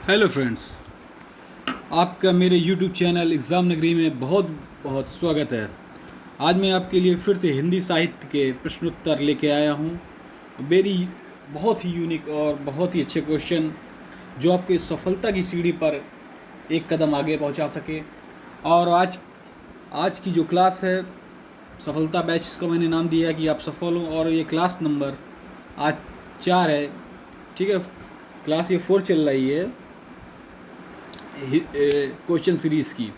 Hello friends, आपका मेरे YouTube channel exam नगरी में बहुत बहुत स्वागत है। आज मैं आपके लिए फिर से हिंदी साहित्य के प्रश्नोत्तर लेके आया हूँ। मेरी बहुत ही यूनिक और बहुत ही अच्छे क्वेश्चन जो आपके सफलता की सीढ़ी पर एक कदम आगे पहुँचा सके। और आज आज की जो क्लास है सफलता बैच, इसका मैंने नाम दिया है कि आप सफल हों। और ये क्लास नंबर आज 4 है, ठीक है। क्लास ये 4 चल रही है क्वेश्चन सीरीज़ की।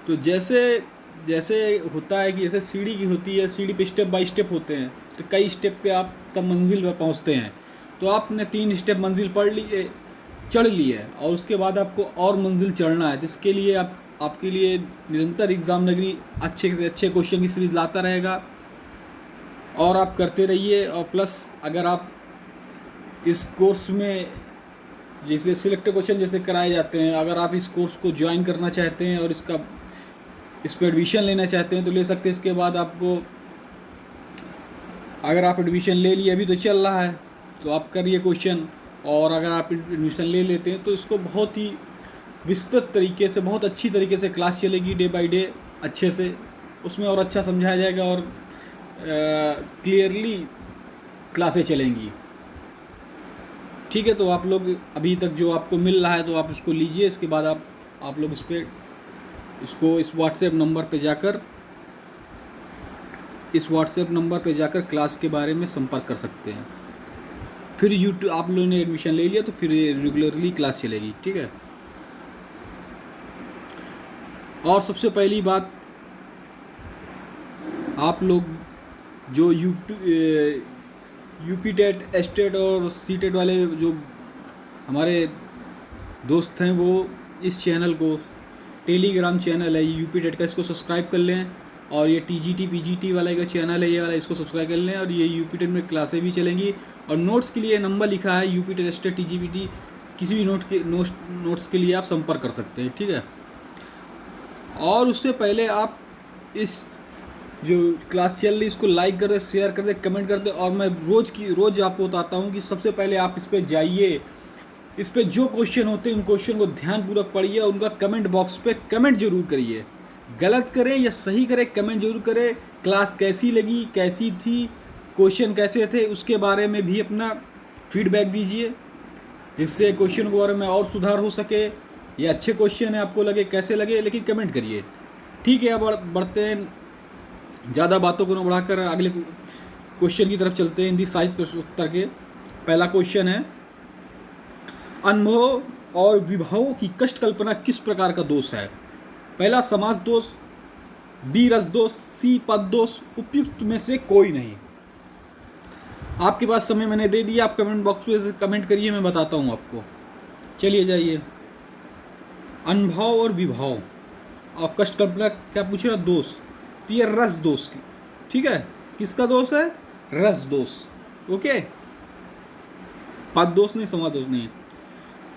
तो जैसे जैसे होता है कि जैसे सीढ़ी की होती है, सीढ़ी पे स्टेप बाय स्टेप होते हैं, तो कई स्टेप पे आप तब मंजिल पर पहुंचते हैं। तो आपने 3 स्टेप मंजिल पढ़ लिए, चढ़ ली है, और उसके बाद आपको और मंजिल चढ़ना है, जिसके लिए आपके लिए निरंतर एग्ज़ाम नगरी अच्छे से अच्छे क्वेश्चन की सीरीज़ लाता रहेगा। और आप करते रहिए। और प्लस अगर आप इस कोर्स में जैसे सिलेक्ट क्वेश्चन जैसे कराए जाते हैं, अगर आप इस कोर्स को ज्वाइन करना चाहते हैं और इस पर एडमिशन लेना चाहते हैं तो ले सकते हैं। इसके बाद आपको, अगर आप एडमिशन ले लिए, अभी तो चल रहा है तो आप करिए क्वेश्चन, और अगर आप एडमिशन ले लेते हैं तो इसको बहुत ही विस्तृत तरीके से, बहुत अच्छी तरीके से क्लास चलेगी, डे बाय डे अच्छे से उसमें और अच्छा समझाया जाएगा और क्लियरली क्लासें चलेंगी, ठीक है। तो आप लोग अभी तक जो आपको मिल रहा है तो आप इसको लीजिए। इसके बाद आप लोग इस व्हाट्सएप नंबर पे जाकर क्लास के बारे में संपर्क कर सकते हैं। फिर यूट्यूब आप लोगों ने एडमिशन ले लिया तो फिर रेगुलरली क्लास चलेगी, ठीक है। और सबसे पहली बात, आप लोग जो यूपी टेट, एस्टेट और सी टेट वाले जो हमारे दोस्त हैं, वो इस चैनल को, टेलीग्राम चैनल है यूपी टेट का, इसको सब्सक्राइब कर लें। और ये टीजीटी पीजीटी वाला का चैनल है, ये वाला, इसको सब्सक्राइब कर लें। और ये यूपी टेट में क्लासें भी चलेंगी। और नोट्स के लिए नंबर लिखा है यूपी टेट, एस्टेट, टीजीपीटी, किसी भी नोट्स के लिए आप संपर्क कर सकते हैं, ठीक है। और उससे पहले आप इस जो क्लास चल रही इसको लाइक कर दे, शेयर कर दे, कमेंट कर दे। और मैं रोज़ आपको बताता हूँ कि सबसे पहले आप इस पर जाइए, इस पर जो क्वेश्चन होते हैं उन क्वेश्चन को ध्यानपूर्वक पढ़िए और उनका कमेंट बॉक्स पे कमेंट जरूर करिए। गलत करें या सही करें, कमेंट जरूर करें। क्लास कैसी लगी, कैसी थी, क्वेश्चन कैसे थे, उसके बारे में भी अपना फीडबैक दीजिए, जिससे क्वेश्चन के बारे में और सुधार हो सके। ये अच्छे क्वेश्चन है, आपको लगे कैसे लगे, लेकिन कमेंट करिए, ठीक है। अब बढ़ते हैं, ज़्यादा बातों को न बढ़ाकर अगले क्वेश्चन की तरफ चलते हैं। हिंदी साहित्य प्रश्नोत्तर के पहला क्वेश्चन है, अनुभव और विभावों की कष्ट कल्पना किस प्रकार का दोष है? पहला समास दोष, बी रस दोष, सी पद दोष, उपयुक्त में से कोई नहीं। आपके पास समय मैंने दे दिया, आप कमेंट बॉक्स में कमेंट करिए, मैं बताता हूँ आपको। चलिए जाइए। अनुभव और विभाव और कष्ट कल्पना क्या पूछ रहा? दोष। तो ये रस दोष, ठीक है। किसका दोष है? रस दोष, ओके। पद दोष नहीं, समास दोष नहीं।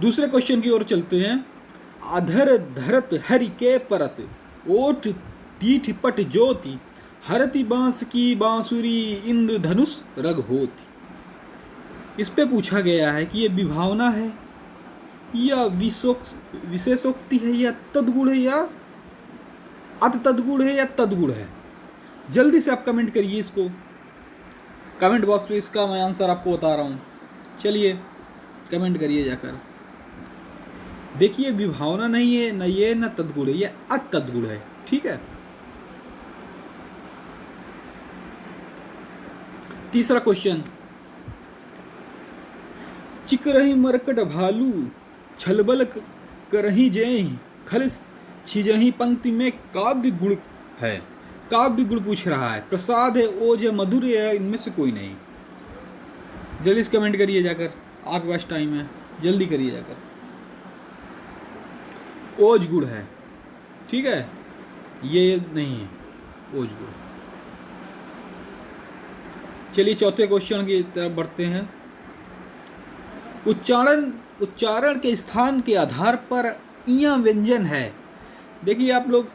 दूसरे क्वेश्चन की ओर चलते हैं। अधर धरत हरि के परत, ओठ पीठ पट ज्योति, हरति बांस की बांसुरी, इंद्र धनुष रग होती। इस पे पूछा गया है कि ये विभावना है या विशेषोक्ति है, या तदगुण है, या अत तदगुण है, या तदगुण है। जल्दी से आप कमेंट करिए इसको, कमेंट बॉक्स में इसका मैं आंसर आपको बता रहा हूँ। चलिए कमेंट करिए जाकर। देखिए, विभावना नहीं है, न ये न तदगुण है, ये अतदगुण है, ठीक है। तीसरा क्वेश्चन, चिक रही मरकट भालू, छलबल करही जय, खल छिजही पंक्ति में काव्य गुण है। काव्य गुण पूछ रहा है, प्रसाद है, ओज है, मधुर है, इनमें से कोई नहीं। जल्दी से कमेंट करिए जाकर, आपके पास टाइम है, जल्दी करिए जाकर। ओज गुण है, ठीक है, ये नहीं है ओज गुण। चलिए चौथे क्वेश्चन की तरफ बढ़ते हैं। उच्चारण के स्थान के आधार पर इया व्यंजन है। देखिए, आप लोग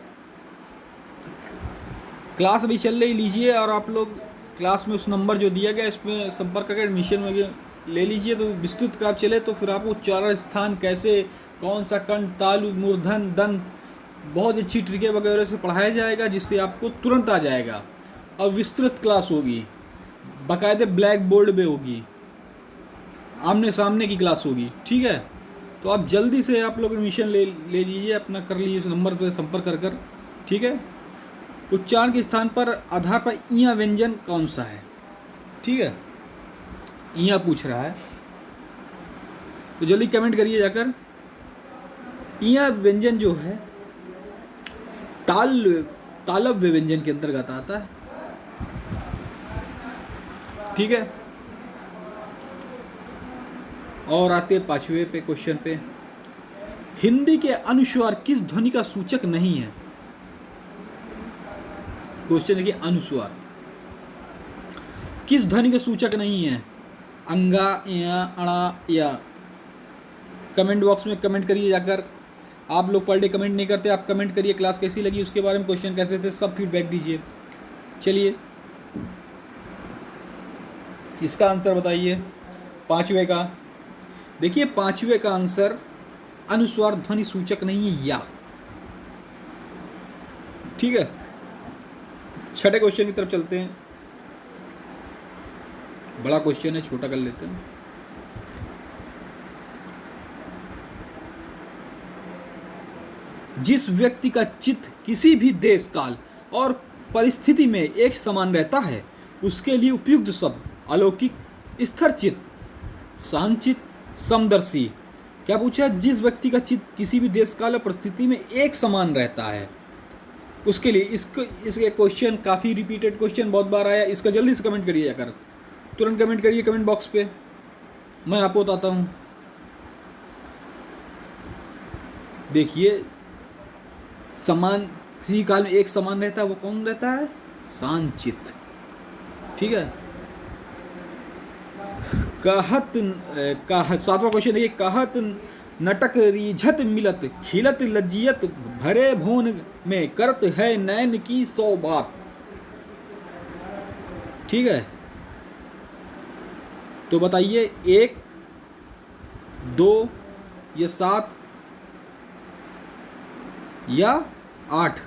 क्लास अभी चल रही, लीजिए, और आप लोग क्लास में उस नंबर जो दिया गया इसमें संपर्क करके एडमिशन में ले लीजिए। तो विस्तृत क्लास चले तो फिर आपको उच्चारण स्थान कैसे कौन सा कंठ, तालु, मूर्धन, दंत, बहुत अच्छी ट्रिकें वगैरह से पढ़ाया जाएगा जिससे आपको तुरंत आ जाएगा। और विस्तृत क्लास होगी, बाकायदे ब्लैक बोर्ड पे होगी, आमने सामने की क्लास होगी, ठीक है। तो आप जल्दी से आप लोग एडमिशन ले लीजिए, अपना कर लीजिए, उस नंबर पर संपर्क कर, ठीक है। उच्चारण के स्थान पर आधार पर इया व्यंजन कौन सा है, ठीक है, इया पूछ रहा है, तो जल्दी कमेंट करिए जाकर। इया व्यंजन जो है तालव्य व्यंजन के अंतर्गत आता है, ठीक है। और आते हैं 5वें पे क्वेश्चन पे। हिंदी के अनुस्वार किस ध्वनि का सूचक नहीं है? क्वेश्चन देखिए, अनुस्वार किस ध्वनि का सूचक नहीं है? अंगा, या, अणा, या। कमेंट बॉक्स में कमेंट करिए जाकर। आप लोग पर डे कमेंट नहीं करते, आप कमेंट करिए क्लास कैसी लगी, उसके बारे में क्वेश्चन कैसे थे, सब फीडबैक दीजिए। चलिए इसका आंसर बताइए 5वें का। देखिए 5वें का आंसर अनुस्वार ध्वनि सूचक नहीं है, या, ठीक है। 6ठे क्वेश्चन की तरफ चलते हैं। बड़ा क्वेश्चन है, छोटा कर लेते हैं। जिस व्यक्ति का चित्त किसी भी देश काल और परिस्थिति में एक समान रहता है उसके लिए उपयुक्त शब्द अलौकिक, स्थिरचित्त, शांतचित्त, समदर्शी। क्या पूछा? जिस व्यक्ति का चित्त किसी भी देश काल और परिस्थिति में एक समान रहता है उसके लिए। इसके क्वेश्चन काफ़ी रिपीटेड क्वेश्चन बहुत बार आया, इसका जल्दी से कमेंट करिए जाकर, तुरंत कमेंट करिए कमेंट बॉक्स पे, मैं आपको बताता हूँ। देखिए समान, किसी काल में एक समान रहता है, वो कौन रहता है? शांतचित्त, ठीक है। कहत 7वां क्वेश्चन देखिए, कहत नटक रीझत मिलत, खिलत लज्जियत, भरे भोन में करत है नैन की 100 बात, ठीक है। तो बताइए 1, 2 या 7 या 8?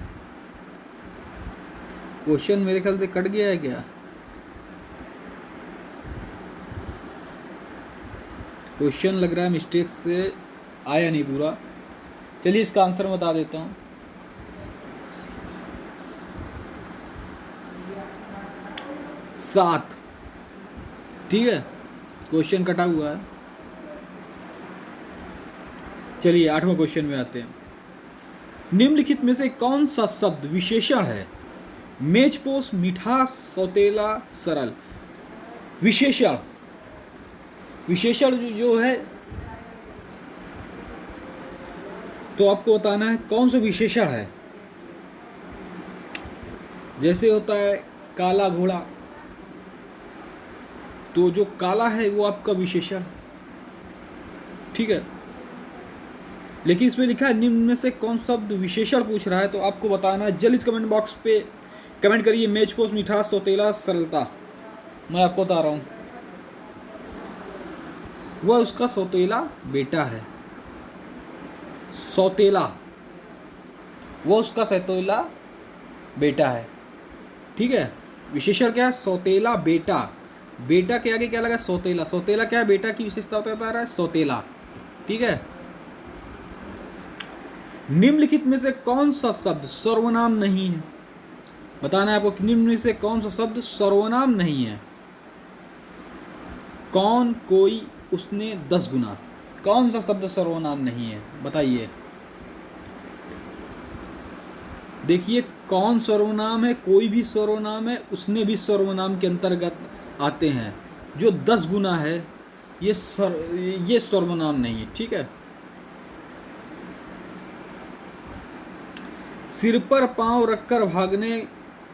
क्वेश्चन मेरे ख्याल से कट गया है क्या? क्वेश्चन लग रहा है मिस्टेक से आया नहीं पूरा। चलिए इसका आंसर मैं बता देता हूँ। 7, ठीक है, क्वेश्चन कटा हुआ है। चलिए 8वें क्वेश्चन में आते हैं। निम्नलिखित में से कौन सा शब्द विशेषण है? मेजपोश, मिठास, सौतेला, सरल। विशेषण, विशेषण जो है तो आपको बताना है कौन सा विशेषण है। जैसे होता है काला घोड़ा, तो जो काला है वो आपका विशेषण, ठीक है। लेकिन इसमें लिखा है निम्न में से कौन शब्द विशेषण पूछ रहा है, तो आपको बताना है। जल्दी कमेंट बॉक्स पे कमेंट करिए, मेजपोश, मिठास, सौतेला, सरलता। मैं आपको बता रहा हूँ, वह उसका सौतेला बेटा है। सौतेला, वो उसका सौतेला बेटा है, ठीक है। विशेषण क्या है? सौतेला बेटा। बेटा के आगे क्या लगा? सौतेला। सौतेला क्या है? बेटा की विशेषता बता रहा है, सौतेला, ठीक है। निम्नलिखित में से कौन सा शब्द सर्वनाम नहीं है? बताना है आपको, निम्न में से कौन सा शब्द सर्वनाम नहीं है। कौन, कोई, उसने, 10 गुना। कौन सा शब्द सर्वनाम नहीं है बताइए। देखिए कौन सर्वनाम है, कोई भी सर्वनाम है, उसने भी सर्वनाम के अंतर्गत आते हैं। जो 10 गुना है ये सर्वनाम नहीं है, ठीक है। सिर पर पांव रखकर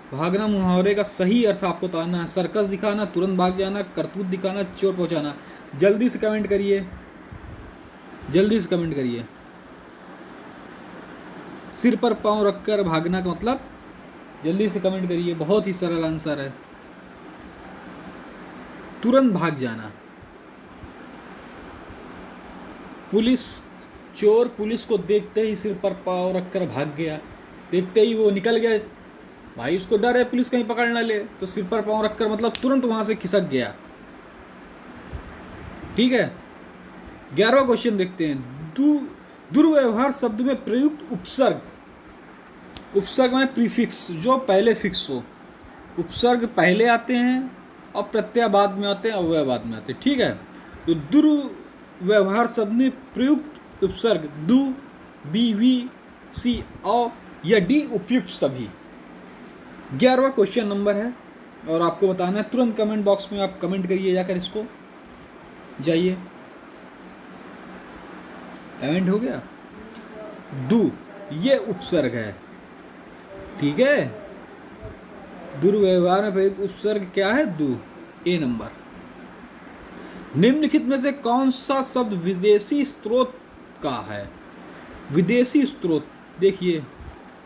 भागना मुहावरे का सही अर्थ आपको बताना है। सर्कस दिखाना, तुरंत भाग जाना, करतूत दिखाना, चोट पहुंचाना। जल्दी से कमेंट करिए, जल्दी से कमेंट करिए। सिर पर पांव रखकर भागना का मतलब, जल्दी से कमेंट करिए, बहुत ही सरल आंसर है, तुरंत भाग जाना। पुलिस चोर पुलिस को देखते ही सिर पर पाँव रखकर भाग गया। देखते ही वो निकल गया, भाई उसको डर है पुलिस कहीं पकड़ ना ले, तो सिर पर पाँव रखकर मतलब तुरंत वहां से खिसक गया। ठीक है, 11वां क्वेश्चन देखते हैं। दुर्व्यवहार शब्द में प्रयुक्त उपसर्ग, उपसर्ग में प्रीफिक्स जो पहले फिक्स हो, उपसर्ग पहले आते हैं और प्रत्यय बाद में आते हैं, अव्यय बाद में आते हैं। ठीक है, तो दुर्व्यवहार शब्द में प्रयुक्त उपसर्ग दु, बी, वी, सी, औ या डी उपयुक्त सभी। 11वां क्वेश्चन नंबर है और आपको बताना है, तुरंत कमेंट बॉक्स में आप कमेंट करिए जाकर, इसको जाइए। कमेंट हो गया? दु ये उपसर्ग है। ठीक है, दुर्व्यवहार में प्रयुक्त उपसर्ग क्या है? दु। ए नंबर। निम्नलिखित में से कौन सा शब्द विदेशी स्रोत का है? विदेशी स्रोत, देखिए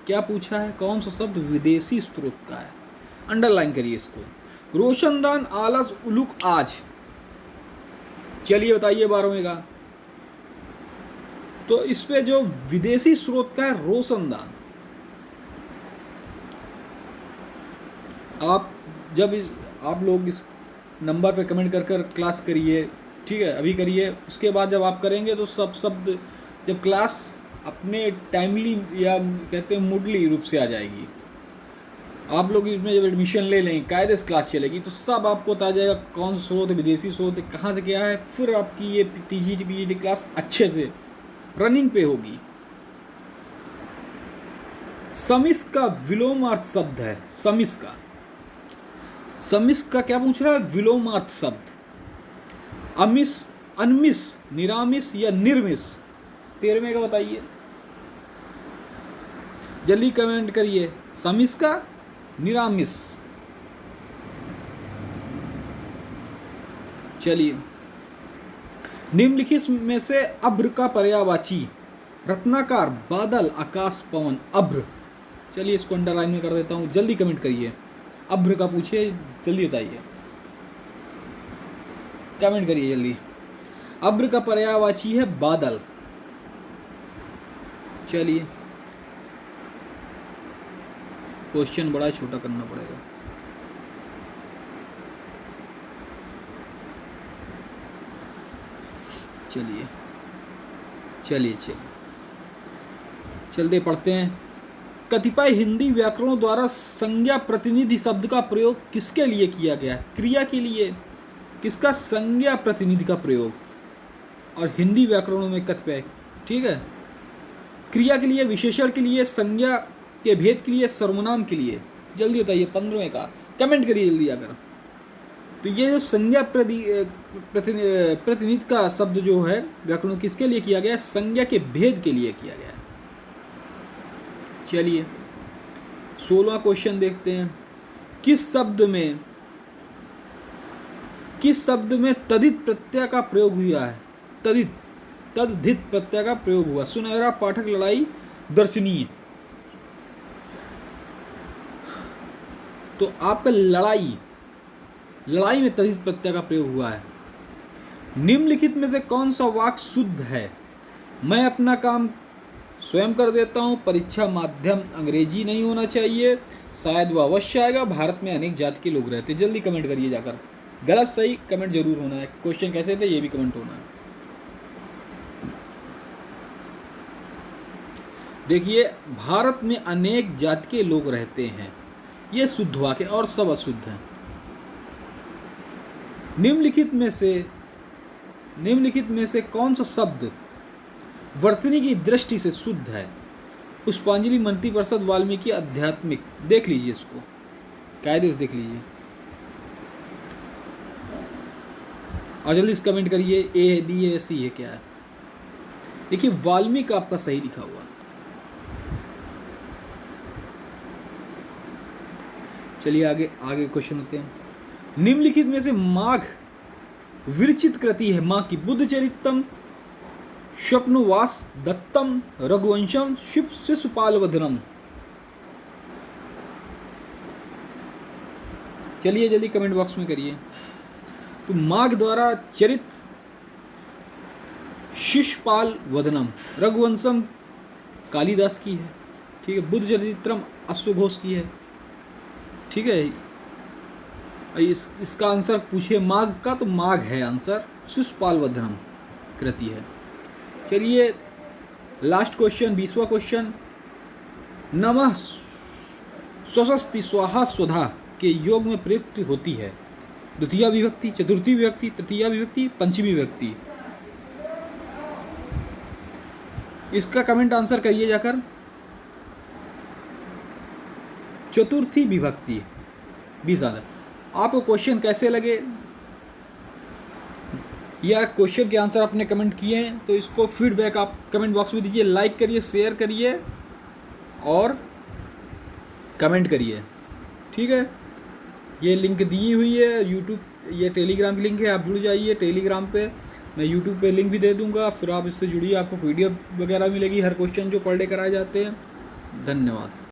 क्या पूछा है, कौन सा शब्द विदेशी स्रोत का है? अंडरलाइन करिए इसको। रोशनदान, आलस, उलूक, आज। चलिए बताइए 12वें का। तो इस पे जो विदेशी स्रोत का है रोशनदान। आप आप लोग इस नंबर पे कमेंट कर कर क्लास करिए। ठीक है, अभी करिए, उसके बाद जब आप करेंगे तो सब शब्द जब क्लास अपने टाइमली या कहते हैं मूडली रूप से आ जाएगी। आप लोग इसमें जब एडमिशन ले लें, कायदे से क्लास चलेगी, तो सब आपको बता जाएगा कौन सा स्रोत है, विदेशी स्रोत है, कहाँ से क्या है। फिर आपकी ये TGT PGT क्लास अच्छे से रनिंग पे होगी। समिस का विलोमार्थ शब्द है, समिस का। समिस का क्या पूछ रहा है? विलोमार्थ शब्द। अमिस, अनमिस, निरामिस या निर्मिस। 13वें का बताइए, जल्दी कमेंट करिए। समिस का, निरामिस। चलिए, निम्नलिखित में से अभ्र का पर्यायवाची, रत्नाकार, बादल, आकाश, पवन। अभ्र, चलिए इसको अंडरलाइन में कर देता हूं, जल्दी कमेंट करिए। अभ्र का पूछिए, जल्दी बताइए, कमेंट करिए जल्दी। अभ्र का पर्यायवाची है बादल। चलिए, क्वेश्चन बड़ा छोटा करना पड़ेगा। चलिए चलिए चलिए चलते पढ़ते हैं। कतिपय हिंदी व्याकरणों द्वारा संज्ञा प्रतिनिधि शब्द का प्रयोग किसके लिए किया गया? क्रिया के लिए। किसका? संज्ञा प्रतिनिधि का प्रयोग। और हिंदी व्याकरणों में कतिपय, ठीक है, क्रिया के लिए, विशेषण के लिए, संज्ञा के भेद के लिए, सर्वनाम के लिए। जल्दी बताइए 15वें का, कमेंट करिए जल्दी आकर। तो ये जो संज्ञा प्रतिनिधि का शब्द जो है व्याकरण किसके लिए किया गया है? संज्ञा के भेद के लिए किया गया है। चलिए 16वां क्वेश्चन देखते हैं। किस शब्द में तदित प्रत्यय का प्रयोग हुआ है? तद्धित प्रत्यय का प्रयोग हुआ। सुनहरा, पाठक, लड़ाई, दर्शनीय। तो आपका लड़ाई में तद्धित प्रत्यय का प्रयोग हुआ है। निम्नलिखित में से कौन सा वाक्य शुद्ध है? मैं अपना काम स्वयं कर देता हूँ, परीक्षा माध्यम अंग्रेजी नहीं होना चाहिए, शायद वह अवश्य आएगा, भारत में अनेक जाति के लोग रहते। जल्दी कमेंट करिए जाकर, गलत सही कमेंट जरूर होना है। क्वेश्चन कैसे थे ये भी कमेंट होना है। देखिए, भारत में अनेक जाति के लोग रहते हैं, ये शुद्ध वाक्य और सब अशुद्ध है। निम्नलिखित में से कौन सा शब्द वर्तनी की दृष्टि से शुद्ध है? पुष्पांजलि, मंत्री परिषद, वाल्मीकि, आध्यात्मिक। देख लीजिए इसको, कायदे से देख लीजिए और जल्दी से कमेंट करिए। ए है, बी है, सी है, क्या है? देखिए वाल्मीकि आपका सही लिखा हुआ। चलिए आगे क्वेश्चन होते हैं। निम्नलिखित में से माघ विरचित कृति है? माँ की बुद्ध चरितम, स्वप्नवास दत्तम, रघुवंशम, शिशुपाल वधनम। चलिए जल्दी कमेंट बॉक्स में करिए। तो माघ द्वारा चरित शिशुपाल वदनम रघुवंशम कालिदास की है, ठीक है। बुद्ध चरित्रम अश्वघोष की है, ठीक है। इसका आंसर पूछे माघ का, तो माघ है आंसर, शिशुपाल वदनम कृति है। चलिए लास्ट क्वेश्चन, 20वां क्वेश्चन। नमः स्वस्ति स्वाहा स्वधा के योग में प्रयुक्त होती है द्वितीया विभक्ति, चतुर्थी विभक्ति, तृतीया विभक्ति, पंचमी विभक्ति। इसका कमेंट आंसर करिए जाकर। चतुर्थी विभक्ति 20 आंसर। आपको क्वेश्चन कैसे लगे या क्वेश्चन के आंसर आपने कमेंट किए हैं तो इसको फीडबैक आप कमेंट बॉक्स में दीजिए। लाइक करिए, शेयर करिए और कमेंट करिए, ठीक है। ये लिंक दी हुई है यूट्यूब, ये टेलीग्राम की लिंक है, आप जुड़ जाइए टेलीग्राम पे। मैं यूट्यूब पे लिंक भी दे दूंगा, फिर आप इससे जुड़िए, आपको पीडीएफ वगैरह मिलेगी हर क्वेश्चन जो पर डे कराए जाते हैं। धन्यवाद।